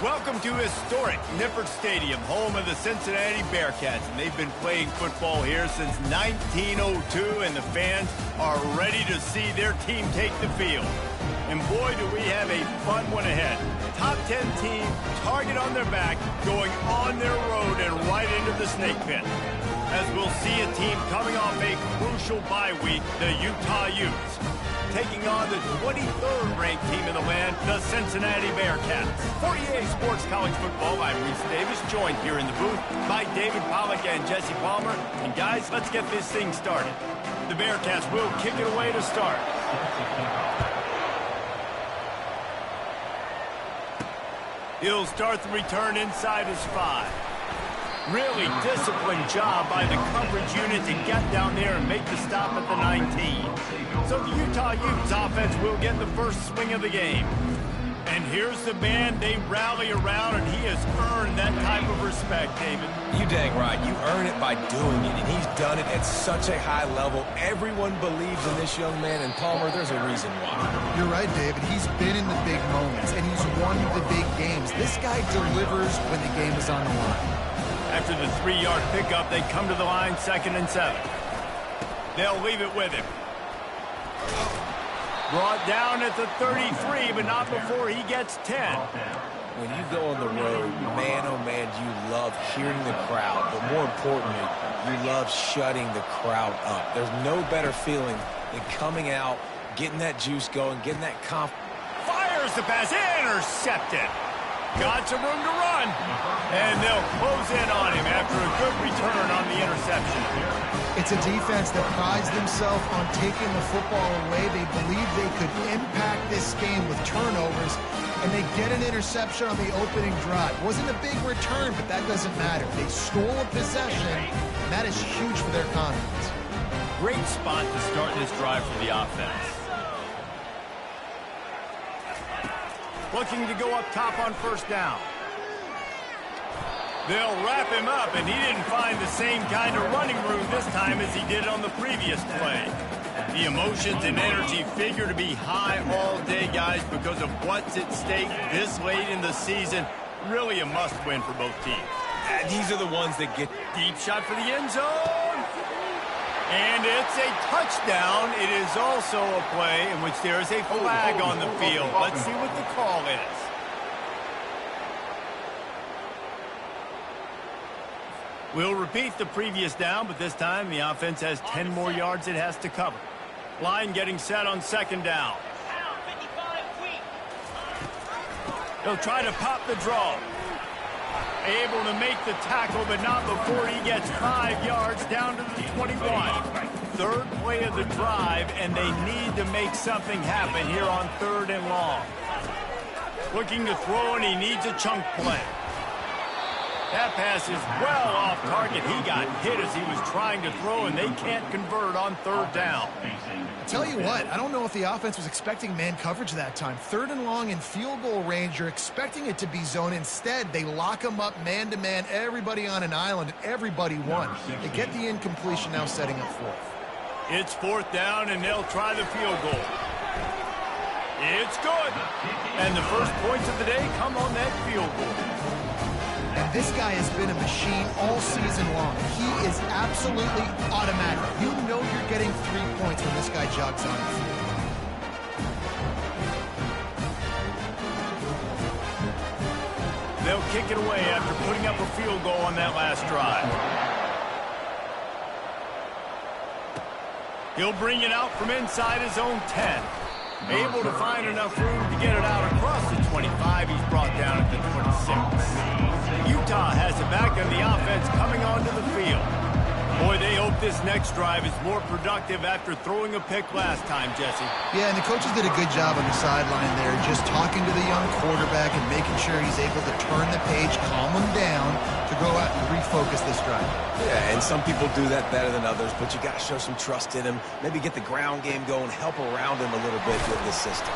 Welcome to historic Nippert Stadium, home of the Cincinnati Bearcats. And they've been playing football here since 1902, and the fans are ready to see their team take the field. And boy, do we have a fun one ahead. Top 10 team, target on their back, going on their road and right into the snake pit. As we'll see a team coming off a crucial bye week, the Utah Utes, taking on the 23rd ranked team in the land, the Cincinnati Bearcats. For EA Sports College Football, I'm Reese Davis, joined here in the booth by David Pollack and Jesse Palmer. And guys, let's get this thing started. The Bearcats will kick it away to start. He'll start the return inside his 5. Really disciplined job by the coverage unit to get down there and make the stop at the 19. So the Utah Utes offense will get the first swing of the game. And here's the man they rally around, and he has earned that type of respect, David. You dang right. You earn it by doing it, and he's done it at such a high level. Everyone believes in this young man, and Palmer, there's a reason why. You're right, David. He's been in the big moments, and he's won the big games. This guy delivers when the game is on the line. After the 3-yard pickup, they come to the line, 2nd and 7. They'll leave it with him. Brought down at the 33, but not before he gets 10. When you go on the road, man, oh man, you love hearing the crowd, but more importantly, you love shutting the crowd up. There's no better feeling than coming out, getting that juice going, getting that confidence. Fires the pass, intercepted. Got some room to run, and they'll close in on him after a good return on the interception. It's a defense that prides themselves on taking the football away. They believe they could impact this game with turnovers, and they get an interception on the opening drive. Wasn't a big return, but that doesn't matter. They stole a possession, and that is huge for their confidence. Great spot to start this drive for the offense. Looking to go up top on first down. They'll wrap him up, and he didn't find the same kind of running room this time as he did on the previous play. The emotions and energy figure to be high all day, guys, because of what's at stake this late in the season. Really a must-win for both teams. And these are the ones that get deep shot for the end zone. And it's a touchdown. It is also a play in which there is a flag on the field. Let's see what the call is. We'll repeat the previous down, but this time the offense has 10 more yards it has to cover. Line getting set on 2nd down. He'll try to pop the draw. Able to make the tackle, but not before he gets 5 yards down to the 21. 3rd play of the drive, and they need to make something happen here on 3rd and long. Looking to throw, and he needs a chunk play. That pass is well off target. He got hit as he was trying to throw, and they can't convert on 3rd down. I'll tell you what, I don't know if the offense was expecting man coverage that time. 3rd and long in field goal range, you're expecting it to be zone. Instead, they lock them up man-to-man, everybody on an island, and everybody won. They get the incompletion now, setting up 4th. It's 4th down, and they'll try the field goal. It's good. And the first points of the day come on that field goal. And this guy has been a machine all season long. He is absolutely automatic. You know you're getting 3 points when this guy jogs on the field. They'll kick it away after putting up a field goal on that last drive. He'll bring it out from inside his own 10. Able to find enough room to get it out across the 25. He's brought down at the 26. Utah has it back on the offense coming onto the field. Boy, they hope this next drive is more productive after throwing a pick last time, Jesse. Yeah, and the coaches did a good job on the sideline there, just talking to the young quarterback and making sure he's able to turn the page, calm him down to go out and refocus this drive. Yeah, and some people do that better than others, but you got to show some trust in him, maybe get the ground game going, help around him a little bit with this system.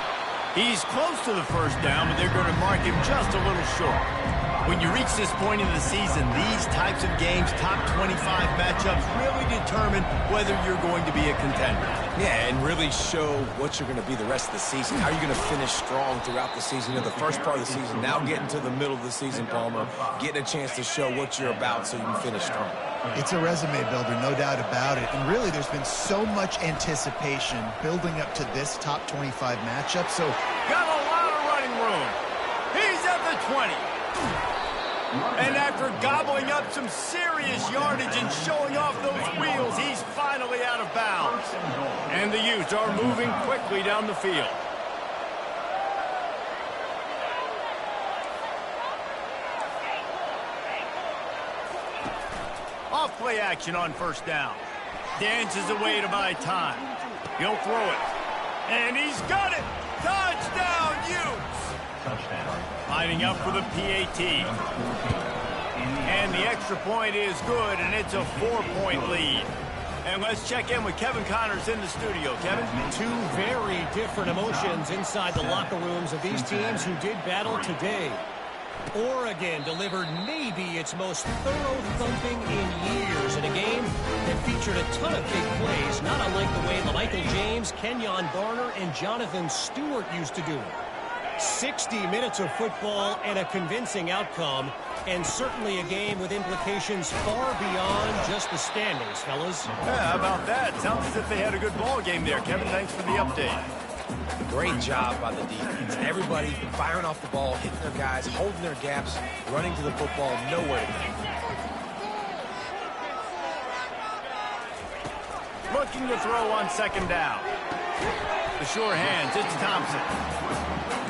He's close to the first down, but they're going to mark him just a little short. When you reach this point in the season, these types of games, top 25 matchups, really determine whether you're going to be a contender. Yeah, and really show what you're going to be the rest of the season. How you're going to finish strong throughout the season. You know, the first part of the season, now getting to the middle of the season, Palmer, getting a chance to show what you're about so you can finish strong. It's a resume builder, no doubt about it. And really, there's been so much anticipation building up to this top 25 matchup. So, got a lot of running room. He's at the 20. And after gobbling up some serious yardage and showing off those wheels, he's finally out of bounds. And the Utes are moving quickly down the field. Off play action on first down. Dances away to buy time. He'll throw it. And he's got it. Touchdown, Utes. Lining up for the PAT. And the extra point is good, and it's a 4-point lead. And let's check in with Kevin Connors in the studio. Kevin? Two very different emotions inside the locker rooms of these teams who did battle today. Oregon delivered maybe its most thorough thumping in years in a game that featured a ton of big plays, not unlike the way LaMichael James, Kenyon Barner, and Jonathan Stewart used to do it. 60 minutes of football and a convincing outcome, and certainly a game with implications far beyond just the standings, fellas. Yeah, how about that? Sounds as if they had a good ball game there. Kevin, thanks for the update. Great job by the defense. Everybody firing off the ball, hitting their guys, holding their gaps, running to the football, nowhere to go. Looking to throw on second down. The sure hands, it's Thompson.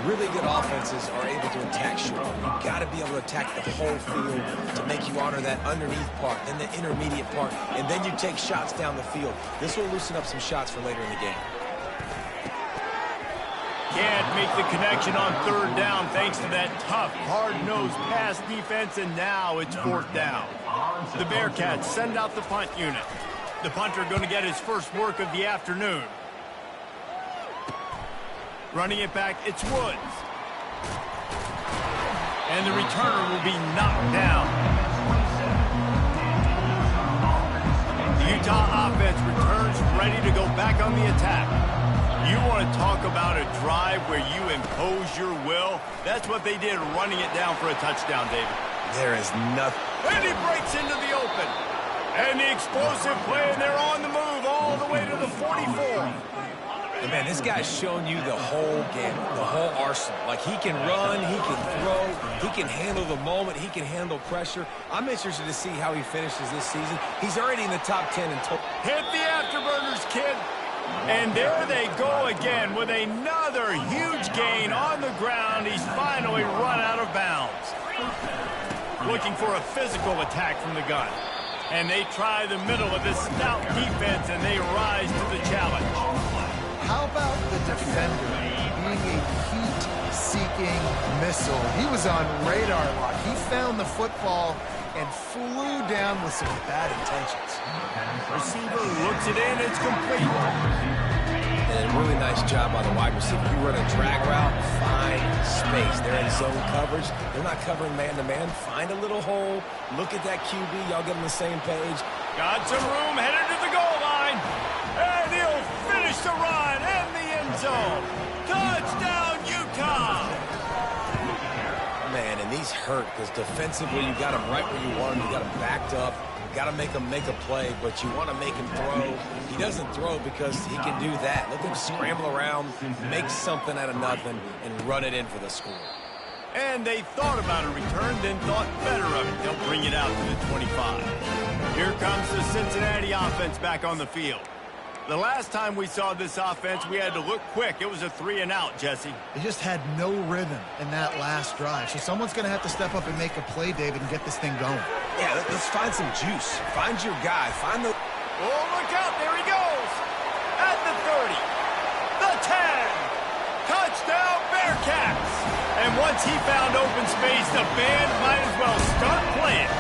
Really good offenses are able to attack short. You've got to be able to attack the whole field to make you honor that underneath part, then the intermediate part, and then you take shots down the field. This will loosen up some shots for later in the game. Can't make the connection on third down thanks to that tough, hard-nosed pass defense, and now it's fourth down. The Bearcats send out the punt unit. The punter going to get his first work of the afternoon. Running it back, it's Woods. And the returner will be knocked down. The Utah offense returns ready to go back on the attack. You want to talk about a drive where you impose your will? That's what they did, running it down for a touchdown, David. There is nothing. And he breaks into the open. And the explosive play, and they're on the move all the way to the 44. And man, this guy's showing you the whole game, the whole arsenal. Like, he can run, he can throw, he can handle the moment, he can handle pressure. I'm interested to see how he finishes this season. He's already in the top 10 in total. Hit the afterburners, kid. And there they go again with another huge gain on the ground. He's finally run out of bounds. Looking for a physical attack from the gun. And they try the middle of this stout defense, and they rise to the challenge. how about the defender being a heat-seeking missile? He was on radar lock. He found the football and flew down with some bad intentions. Receiver looks it in. It's complete. And a really nice job by the wide receiver. You run a drag route, find space. They're in zone coverage. They're not covering man-to-man. Find a little hole. Look at that QB. Y'all get on the same page. Got some room, headed to the goal line. And he'll finish the run in the end zone. Touchdown, Utah! Man, and these hurt because defensively you got him right where you want him. You got him backed up. You got to make him make a play, but you want to make him throw. He doesn't throw because he can do that. Look at him scramble around, make something out of nothing, and run it in for the score. And they thought about a return, then thought better of it. They'll bring it out to the 25. Here comes the Cincinnati offense back on the field. The last time we saw this offense, we had to look quick. It was a 3-and-out, Jesse. They just had no rhythm in that last drive. So someone's going to have to step up and make a play, David, and get this thing going. Yeah, let's find some juice. Find your guy. Find the... Oh, look out. There he goes. At the 30. The 10. Touchdown, Bearcats. And once he found open space, the band might as well start playing.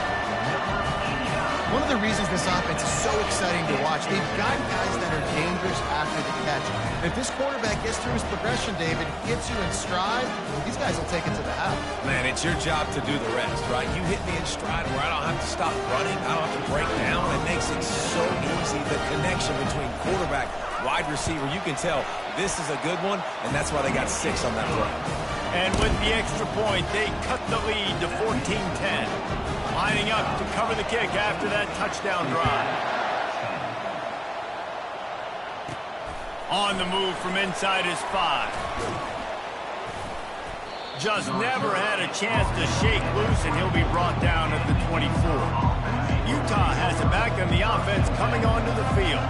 One of the reasons this offense is so exciting to watch, they've got guys that are dangerous players after the catch. And if this quarterback gets through his progression, David, gets you in stride, these guys will take it to the house. Man, it's your job to do the rest, right? You hit me in stride where I don't have to stop running. I don't have to break down. It makes it so easy. The connection between quarterback, wide receiver, you can tell this is a good one, and that's why they got 6 on that play. And with the extra point, they cut the lead to 14-10. Lining up to cover the kick after that touchdown drive. On the move from inside his 5. Just never had a chance to shake loose, and he'll be brought down at the 24. Utah has it back on the offense coming onto the field.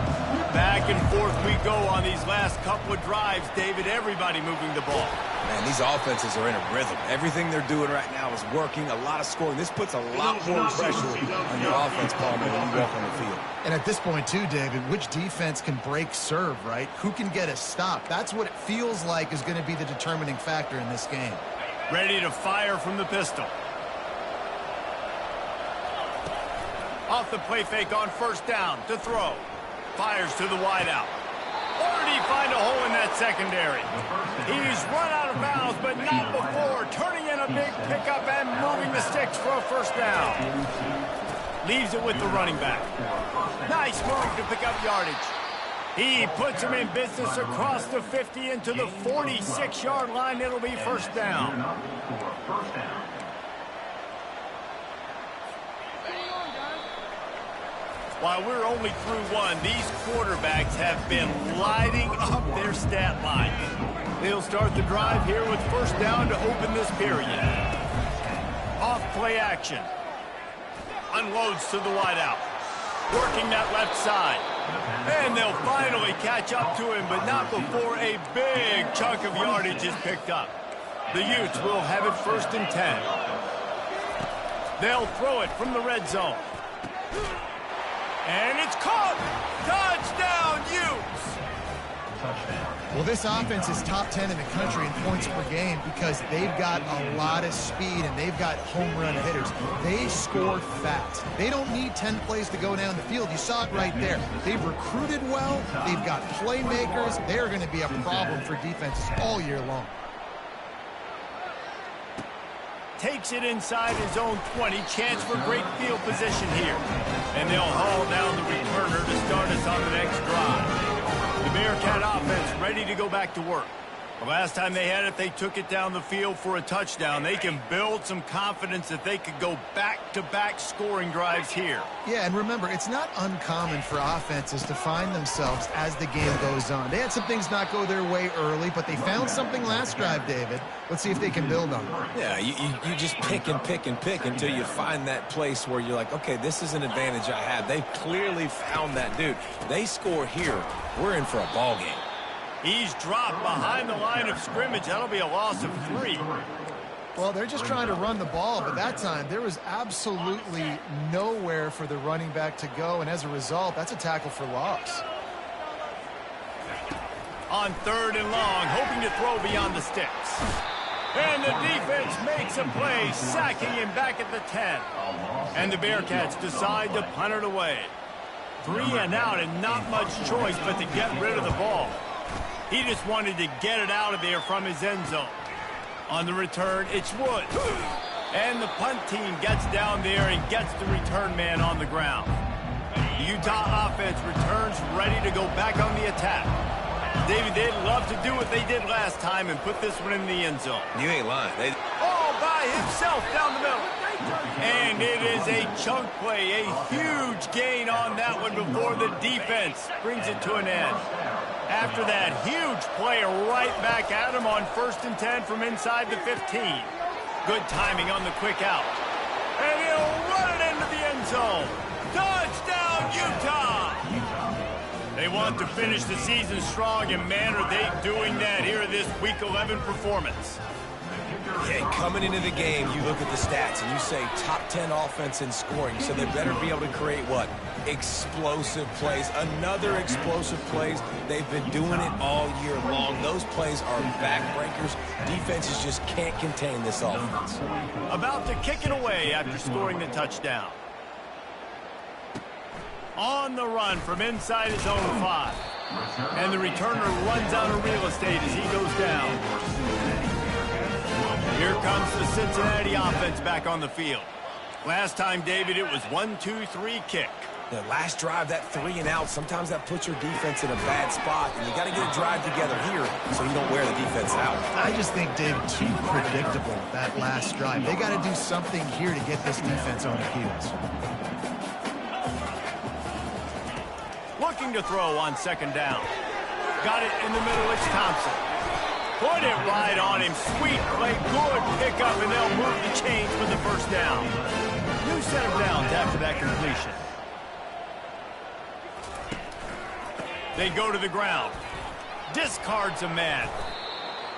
Back and forth we go on these last couple of drives, David. Everybody moving the ball. Man, these offenses are in a rhythm. Everything they're doing right now is working, a lot of scoring. This puts a lot more pressure on your offense, Palmer, when you walk on the field. And at this point, too, David, which defense can break serve, right? Who can get a stop? That's what it feels like is going to be the determining factor in this game. Ready to fire from the pistol. Off the play fake on first down to throw. Fires to the wideout. Or did he find a hole in that secondary? He's run out of bounds, but not before. Turning in a big pickup and moving the sticks for a first down. Leaves it with the running back. Nice move to pick up yardage. He puts him in business across the 50 into the 46-yard line. It'll be first down. While we're only through one, these quarterbacks have been lighting up their stat line. They'll start the drive here with first down to open this period. Off play action. Unloads to the wideout. Working that left side. And they'll finally catch up to him, but not before a big chunk of yardage is picked up. The Utes will have it first and 10. They'll throw it from the red zone. And it's caught! Touchdown, Utes! Well, this offense is top 10 in the country in points per game because they've got a lot of speed and they've got home run hitters. They score fast. They don't need 10 plays to go down the field. You saw it right there. They've recruited well. They've got playmakers. They're going to be a problem for defenses all year long. Takes it inside his own 20. Chance for great field position here. And they'll haul down the returner to start us on the next drive. The Bearcat offense ready to go back to work. The last time they had it, they took it down the field for a touchdown. They can build some confidence that they could go back-to-back scoring drives here. Yeah, and remember, it's not uncommon for offenses to find themselves as the game goes on. They had some things not go their way early, but they found something last drive, David. Let's see if they can build on it. Yeah, you just pick and pick and pick until you find that place where you're like, okay, this is an advantage I have. They've clearly found that, dude. They score here, we're in for a ball game. He's dropped behind the line of scrimmage. That'll be a loss of 3. Well, they're just trying to run the ball, but that time there was absolutely nowhere for the running back to go, and as a result, that's a tackle for loss. On 3rd and long, hoping to throw beyond the sticks. And the defense makes a play, sacking him back at the 10. And the Bearcats decide to punt it away. 3 and out, and not much choice but to get rid of the ball. He just wanted to get it out of there from his end zone. On the return, it's Wood. And the punt team gets down there and gets the return man on the ground. The Utah offense returns ready to go back on the attack. David, they'd love to do what they did last time and put this one in the end zone. You ain't lying. All by himself down the middle. And it is a chunk play, a huge gain on that one before the defense brings it to an end. After that huge play right back at him on 1st and 10 from inside the 15. Good timing on the quick out. And he'll run it into the end zone. Touchdown, Utah! They want to finish the season strong, and man, are they doing that here in this Week 11 performance. Yeah, coming into the game, you look at the stats and you say top 10 offense in scoring, so they better be able to create what? Explosive plays. Another explosive plays. They've been doing it all year long. Those plays are backbreakers. Defenses just can't contain this offense. About to kick it away after scoring the touchdown. On the run from inside his own 5. And the returner runs out of real estate as he goes down. Here comes the Cincinnati offense back on the field. Last time, David, it was 1-2-3 kick. The last drive, that 3 and out, sometimes that puts your defense in a bad spot, and you got to get a drive together here so you don't wear the defense out. I just think, Dave, too predictable, that last drive. They got to do something here to get this defense on the heels. Looking to throw on second down. Got it in the middle, it's Thompson. Put it right on him. Sweet play, good pickup, and they'll move the chains for the first down. New set of downs after that completion. They go to the ground. Discards a man.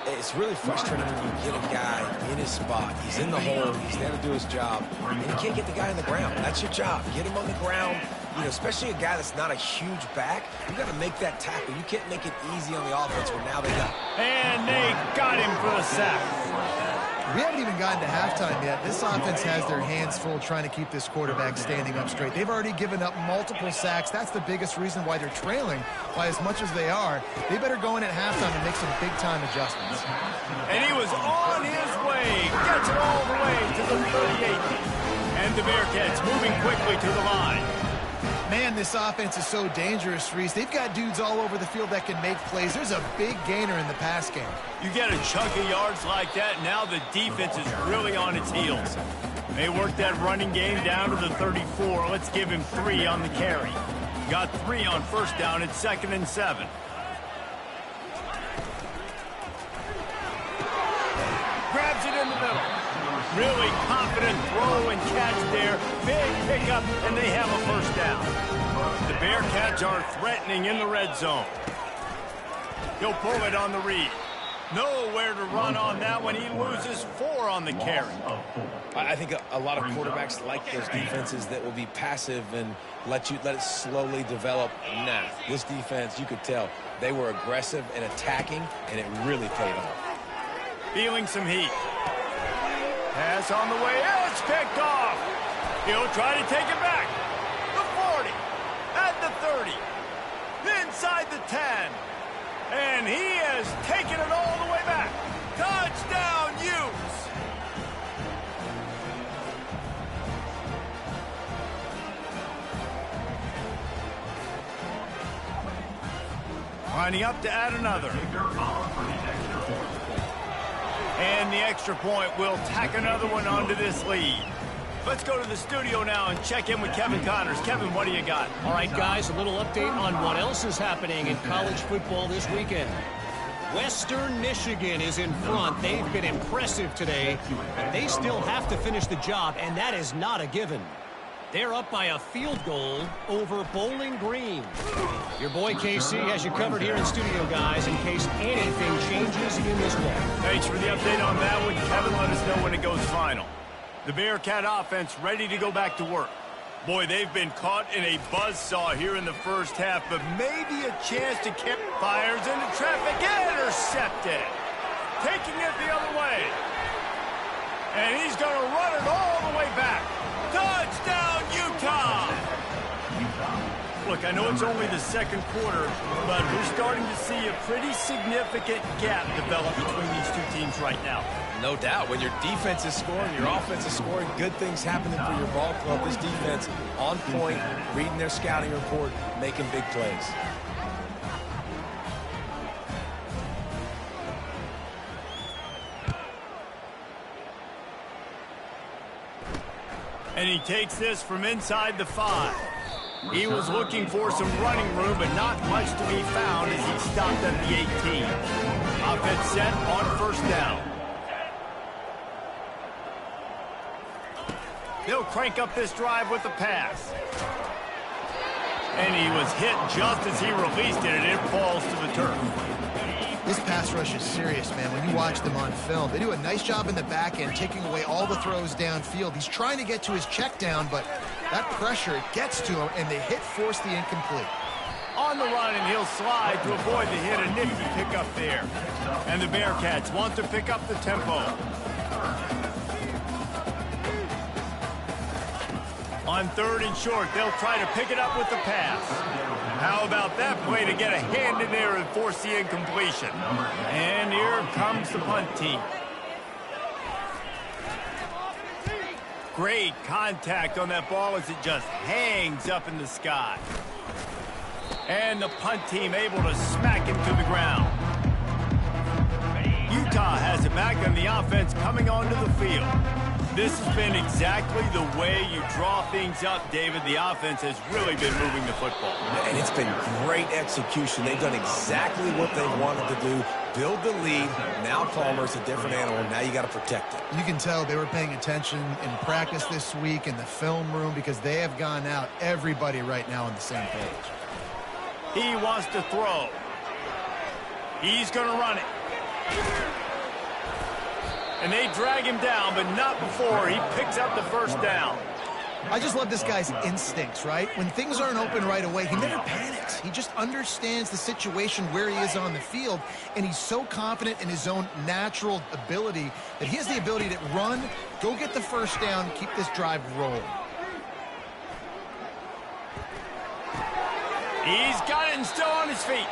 It's really frustrating when you get a guy in his spot. He's in the hole. He's there to do his job. And you can't get the guy on the ground. That's your job. Get him on the ground. You know, especially a guy that's not a huge back. You got to make that tackle. You can't make it easy on the offense where now they got. And they got him for a sack. We haven't even gotten to halftime yet. This offense has their hands full trying to keep this quarterback standing up straight. They've already given up multiple sacks. That's the biggest reason why they're trailing by as much as they are. They better go in at halftime and make some big-time adjustments. And he was on his way. Gets it all the way to the 38. And the Bearcats moving quickly to the line. Man, this offense is so dangerous, Reese. They've got dudes all over the field that can make plays. There's a big gainer in the pass game. You get a chunk of yards like that, now the defense is really on its heels. They work that running game down to the 34. Let's give him 3 on the carry. Got 3 on first down at 2nd and 7. Grabs it in the middle. Really confident throw and catch there. Big pickup, and they have a first down. The Bearcats are threatening in the red zone. He'll pull it on the read. Nowhere to run on that one. He loses 4 on the carry. I think a lot of quarterbacks like those defenses that will be passive and let it slowly develop. Nah, this defense, you could tell, they were aggressive and attacking, and it really paid off. Feeling some heat. Pass on the way. It's picked off. He'll try to take it back. The 40. At the 30. Inside the 10. And he has taken it all the way back. Touchdown, Utes. Lining up to add another. And the extra point will tack another one onto this lead. Let's go to the studio now and check in with Kevin Connors. Kevin, what do you got? All right, guys, a little update on what else is happening in college football this weekend. Western Michigan is in front. They've been impressive today, but they still have to finish the job, and that is not a given. They're up by a field goal over Bowling Green. Your boy KC has you covered here in studio, guys, in case anything changes in this one. Thanks for the update on that one. Kevin, let us know when it goes final. The Bearcat offense ready to go back to work. Boy, they've been caught in a buzzsaw here in the first half, but maybe a chance to catch fires into traffic. Intercepted. Taking it the other way. And he's going to run it all the way back. Touchdown, Utah! Look, I know it's only the second quarter, but we're starting to see a pretty significant gap develop between these two teams right now. No doubt. When your defense is scoring, your offense is scoring, good things happening for your ball club. This defense on point, reading their scouting report, making big plays. And he takes this from inside the 5. He was looking for some running room, but not much to be found as he stopped at the 18. Offense set on first down. They'll crank up this drive with the pass. And he was hit just as he released it, and it falls to the turf. This pass rush is serious, man. When you watch them on film, they do a nice job in the back end, taking away all the throws downfield. He's trying to get to his check down, but that pressure gets to him, and the hit forced the incomplete. On the run, and he'll slide to avoid the hit. A nifty pickup there. And the Bearcats want to pick up the tempo. On 3rd and short, they'll try to pick it up with the pass. How about that play to get a hand in there and force the incompletion? And here comes the punt team. Great contact on that ball as it just hangs up in the sky. And the punt team able to smack him to the ground. Utah has it back on the offense coming onto the field. This has been exactly the way you draw things up, David. The offense has really been moving the football. And it's been great execution. They've done exactly what they wanted to do. Build the lead. Now Palmer's a different animal. Now you got to protect it. You can tell they were paying attention in practice this week in the film room because they have gone out, everybody right now on the same page. He wants to throw. He's going to run it. And they drag him down, but not before he picks up the first down. I just love this guy's instincts, right? When things aren't open right away, he never panics. He just understands the situation where he is on the field, and he's so confident in his own natural ability that he has the ability to run, go get the first down, keep this drive rolling. He's got it and still on his feet.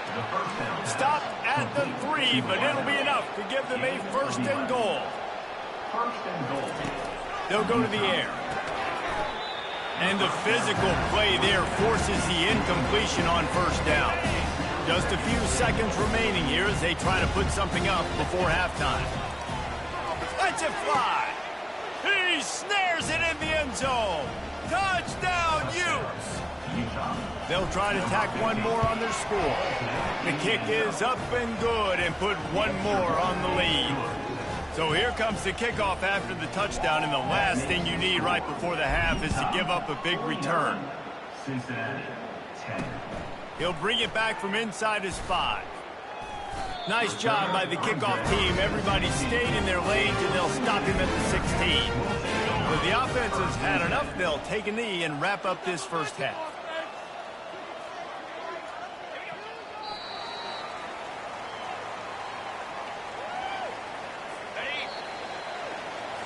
Stopped at the 3, but it'll be enough to give them a first and goal. They'll go to the air. And the physical play there forces the incompletion on first down. Just a few seconds remaining here as they try to put something up before halftime. Let's it fly. He snares it in the end zone. Touchdown, Utes. They'll try to tack one more on their score. The kick is up and good and put one more on the lead. So here comes the kickoff after the touchdown, and the last thing you need right before the half is to give up a big return. He'll bring it back from inside his 5. Nice job by the kickoff team. Everybody stayed in their lanes, and they'll stop him at the 16. But the offense has had enough. They'll take a knee and wrap up this first half.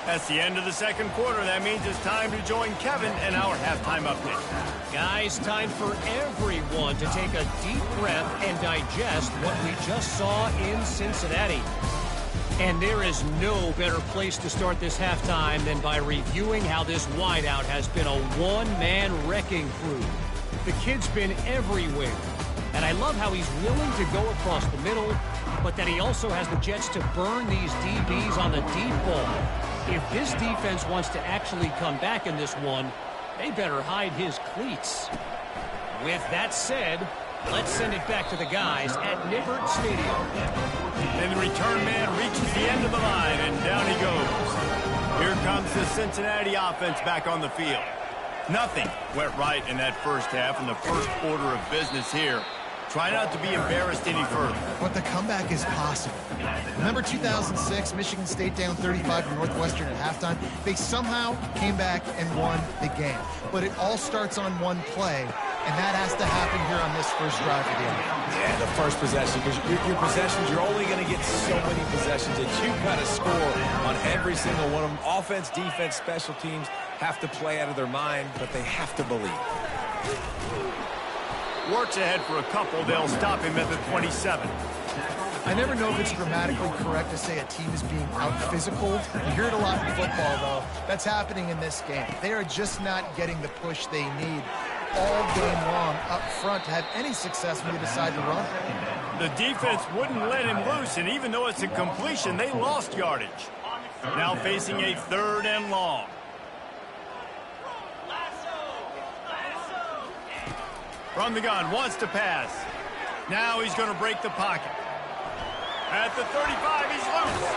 That's the end of the second quarter. That means it's time to join Kevin and our halftime update. Guys, time for everyone to take a deep breath and digest what we just saw in Cincinnati. And there is no better place to start this halftime than by reviewing how this wideout has been a one-man wrecking crew. The kid's been everywhere. And I love how he's willing to go across the middle, but that he also has the jets to burn these DBs on the deep ball. If this defense wants to actually come back in this one, they better hide his cleats. With that said, let's send it back to the guys at Nippert Stadium. And the return man reaches the end of the line, and down he goes. Here comes the Cincinnati offense back on the field. Nothing went right in that first half in the first order of business here. Try not to be embarrassed any further. But the comeback is possible. Remember 2006, Michigan State down 35 to Northwestern at halftime? They somehow came back and won the game. But it all starts on one play, and that has to happen here on this first drive of the game. Yeah, the first possession, because your possessions, you're only going to get so many possessions that you've got to score on every single one of them. Offense, defense, special teams have to play out of their mind, but they have to believe. Works ahead for a couple. They'll stop him at the 27. I never know if it's grammatically correct to say a team is being out-physical. You hear it a lot in football, though. That's happening in this game. They are just not getting the push they need all game long up front to have any success when they decide to run. The defense wouldn't let him loose, and even though it's a completion, they lost yardage. Now facing a 3rd and long. From the gun, wants to pass. Now he's going to break the pocket. At the 35, he's loose.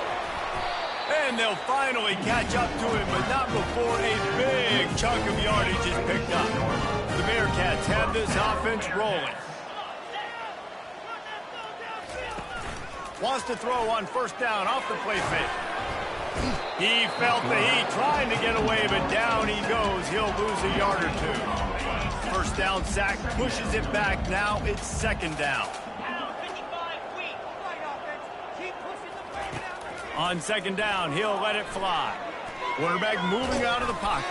And they'll finally catch up to him, but not before a big chunk of yardage is picked up. The Bearcats have this offense rolling. Wants to throw on first down off the play fake. He felt the heat trying to get away, but down he goes. He'll lose a yard or 2. First down sack, pushes it back. Now it's 2nd down. On 2nd down, he'll let it fly. Quarterback moving out of the pocket.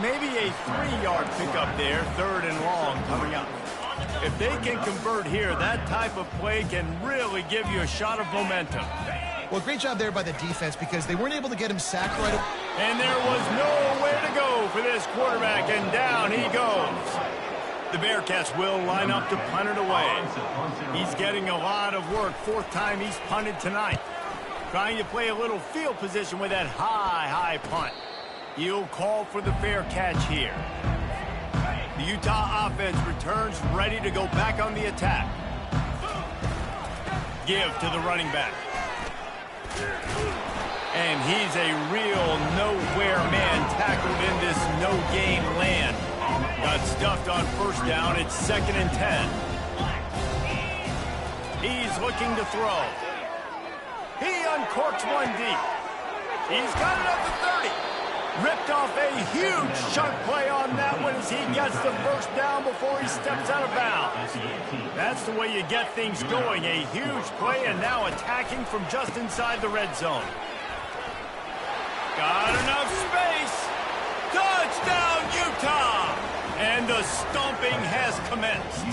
Maybe a 3-yard pickup there. 3rd and long coming up. If they can convert here, that type of play can really give you a shot of momentum. Well, great job there by the defense because they weren't able to get him sacked right away. And there was nowhere to go for this quarterback, and down he goes. The Bearcats will line up to punt it away. He's getting a lot of work. Fourth time he's punted tonight. Trying to play a little field position with that high punt. He'll call for the fair catch here. The Utah offense returns ready to go back on the attack. Give to the running back. And he's a real nowhere man tackled in this no-gain land. Got stuffed on first down. It's 2nd and 10. He's looking to throw. He uncorks one deep. He's got it up to 30. Ripped off a huge chunk play on that one as he gets the first down before he steps out of bounds. That's the way you get things going. A huge play and now attacking from just inside the red zone. Got enough space. Touchdown, Utah! And the stomping has commenced.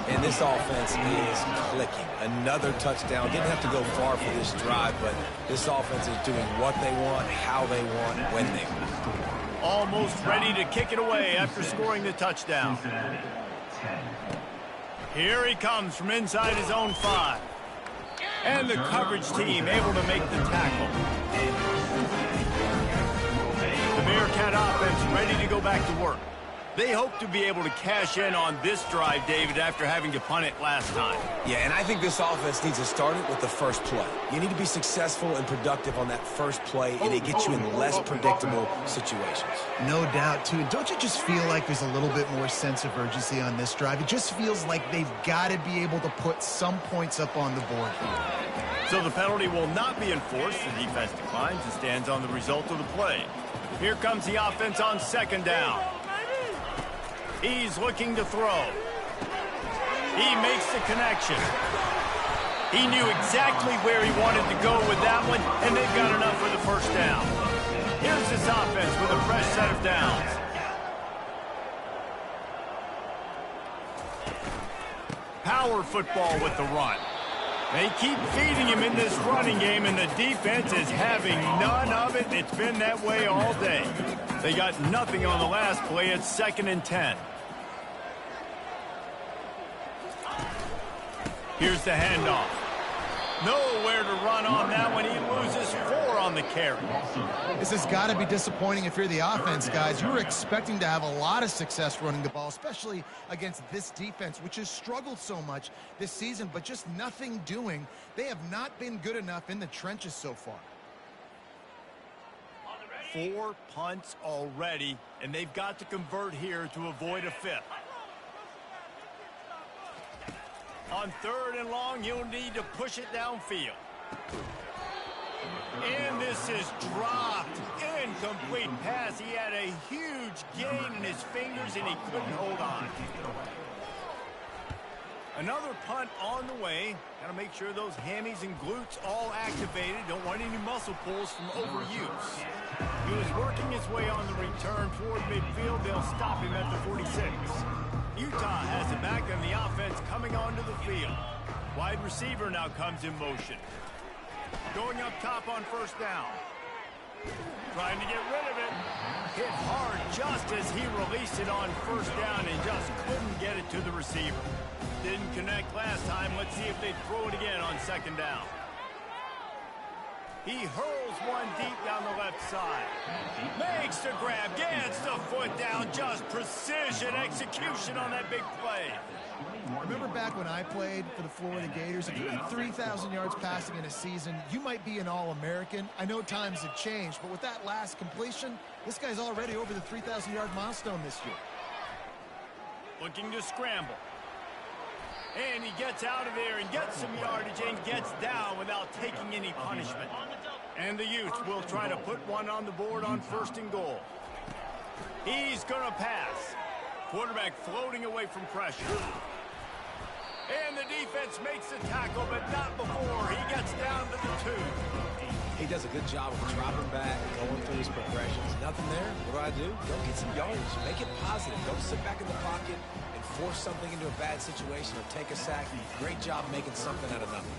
And this offense is clicking. Another touchdown. Didn't have to go far for this drive, but this offense is doing what they want, how they want, when they want. Almost ready to kick it away after scoring the touchdown. Here he comes from inside his own 5. And the coverage team able to make the tackle. The Bearcat offense ready to go back to work. They hope to be able to cash in on this drive, David, after having to punt it last time. Yeah, and I think this offense needs to start it with the first play. You need to be successful and productive on that first play, and it gets you in less predictable situations. No doubt, too. Don't you just feel like there's a little bit more sense of urgency on this drive? It just feels like they've got to be able to put some points up on the board here. So the penalty will not be enforced. The defense declines and stands on the result of the play. Here comes the offense on 2nd down. He's looking to throw. He makes the connection. He knew exactly where he wanted to go with that one, and they've got enough for the first down. Here's this offense with a fresh set of downs. Power football with the run. They keep feeding him in this running game, and the defense is having none of it. It's been that way all day. They got nothing on the last play. It's 2nd and 10. Here's the handoff. Nowhere to run on that one. He loses 4 on the carry. This has got to be disappointing if you're the offense, guys. You were expecting to have a lot of success running the ball, especially against this defense, which has struggled so much this season, but just nothing doing. They have not been good enough in the trenches so far. 4 punts already, and they've got to convert here to avoid a 5th. On 3rd and long, you'll need to push it downfield. And this is dropped. Incomplete pass. He had a huge gain in his fingers, and he couldn't hold on. Another punt on the way. Got to make sure those hammies and glutes all activated. Don't want any muscle pulls from overuse. He was working his way on the return toward midfield. They'll stop him at the 46. Utah has it back, and the offense coming onto the field. Wide receiver now comes in motion. Going up top on 1st down. Trying to get rid of it. Hit hard just as he released it on 1st down and just couldn't get it to the receiver. Didn't connect last time. Let's see if they throw it again on 2nd down. He hurls one deep down the left side. Makes the grab, gets the foot down. Just precision execution on that big play. Remember back when I played for the Florida Gators? If you had 3,000 yards passing in a season, you might be an All-American. I know times have changed, but with that last completion, this guy's already over the 3,000-yard milestone this year. Looking to scramble. And he gets out of there and gets some yardage and gets down without taking any punishment. And the Utes will try to put one on the board on 1st and goal. He's going to pass. Quarterback floating away from pressure. And the defense makes the tackle, but not before he gets down to the 2. He does a good job of dropping back, going through his progressions. Nothing there. What do? Go get some yardage. Make it positive. Don't sit back in the pocket and force something into a bad situation or take a sack. Great job making something out of nothing.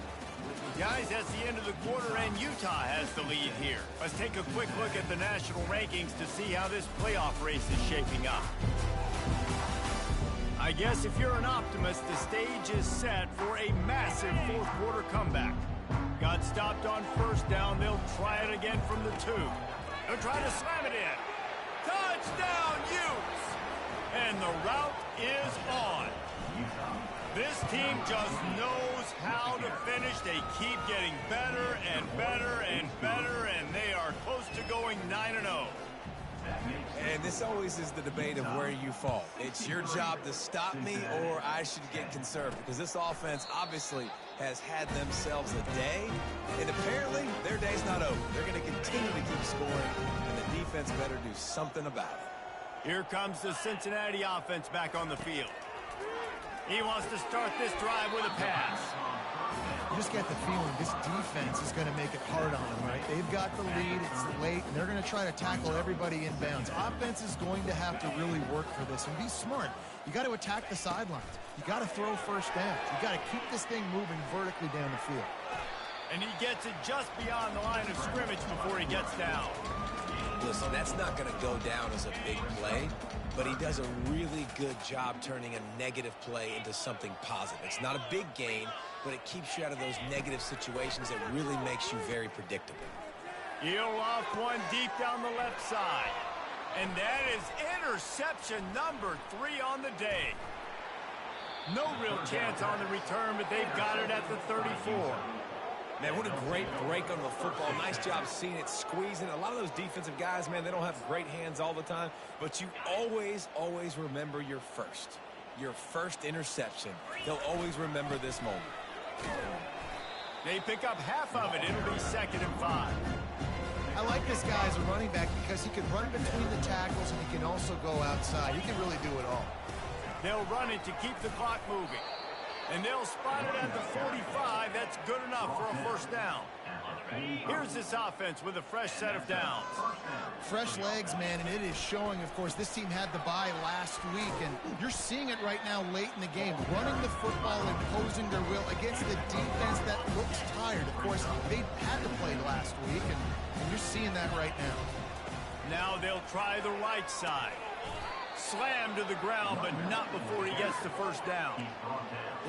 Guys, that's the end of the quarter, and Utah has the lead here. Let's take a quick look at the national rankings to see how this playoff race is shaping up. I guess if you're an optimist, the stage is set for a massive fourth quarter comeback. Got stopped on first down. They'll try it again from the 2. They'll try to slam it in. Touchdown, Utes! And the route is on. This team just knows how to finish. They keep getting better and better and better, and they are close to going 9-0. And this always is the debate of where you fall. It's your job to stop me, or I should get conservative, because this offense obviously has had themselves a day, and apparently their day's not over. They're going to continue to keep scoring, and the defense better do something about it. Here comes the Cincinnati offense back on the field. He wants to start this drive with a pass. You just get the feeling this defense is going to make it hard on them, right? They've got the lead, it's late, and they're going to try to tackle everybody in bounds. Offense is going to have to really work for this and be smart. You got to attack the sidelines. You got to throw first downs. You got to keep this thing moving vertically down the field. And he gets it just beyond the line of scrimmage before he gets down. Listen, that's not going to go down as a big play, but he does a really good job turning a negative play into something positive. It's not a big gain, but it keeps you out of those negative situations that really makes you very predictable. He'll off one deep down the left side. And that is interception number 3 on the day. No real chance on the return, but they've got it at the 34. Man, what a great break on the football. Nice job seeing it, squeezing. A lot of those defensive guys, man, they don't have great hands all the time, but you always, always remember your first interception. They'll always remember this moment. They pick up half of it. It'll be 2nd and 5. I like this guy as a running back because he can run between the tackles and he can also go outside. He can really do it all. They'll run it to keep the clock moving. And they'll spot it at the 45. That's good enough for a first down. Here's this offense with a fresh set of downs. Fresh legs, man, and it is showing, of course, this team had the bye last week, and you're seeing it right now late in the game, running the football, imposing their will against the defense that looks tired. Of course, they had to play last week, and you're seeing that right now. Now they'll try the right side. Slam to the ground, but not before he gets the first down.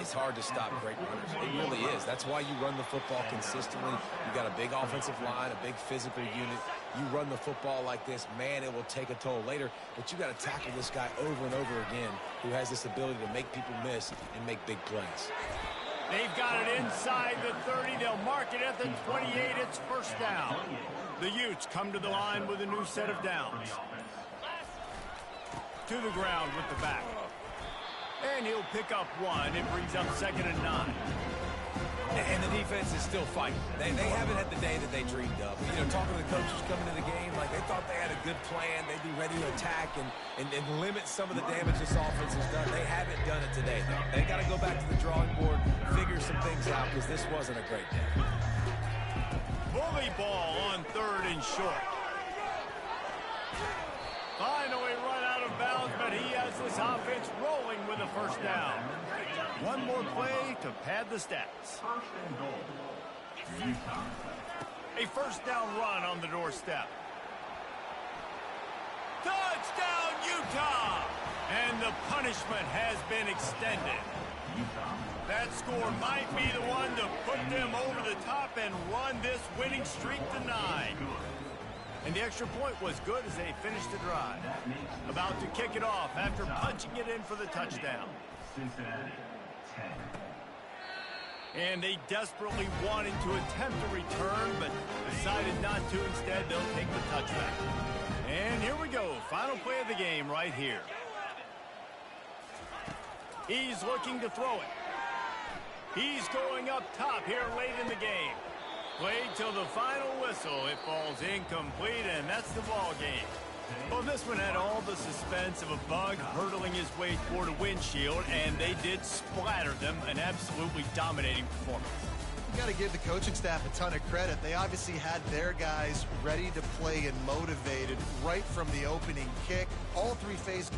It's hard to stop great runners. It really is. That's why you run the football consistently. You got a big offensive line, a big physical unit. You run the football like this, man, it will take a toll later. But you got to tackle this guy over and over again who has this ability to make people miss and make big plays. They've got it inside the 30. They'll mark it at the 28. It's first down. The Utes come to the line with a new set of downs. To the ground with the back. And he'll pick up one. It brings up 2nd and 9. And the defense is still fighting. They haven't had the day that they dreamed of. You know, talking to the coaches coming to the game, like they thought they had a good plan. They'd be ready to attack and limit some of the damage this offense has done. They haven't done it today, though. They got to go back to the drawing board, figure some things out, because this wasn't a great day. Bully ball on 3rd and short. Finally run out of bounds, but he has this offense rolling with a first down. One more play to pad the stats. A first down run on the doorstep. Touchdown, Utah! And the punishment has been extended. That score might be the one to put them over the top and run this winning streak to 9. And the extra point was good as they finished the drive. About to kick it off after punching it in for the touchdown. And they desperately wanted to attempt a return, but decided not to. Instead, they'll take the touchback. And here we go. Final play of the game right here. He's looking to throw it. He's going up top here late in the game. Played till the final whistle. It falls incomplete, and that's the ball game. Well, this one had all the suspense of a bug hurtling his way toward a windshield, and they did splatter them. An absolutely dominating performance. You got to give the coaching staff a ton of credit. They obviously had their guys ready to play and motivated right from the opening kick. All 3 phases.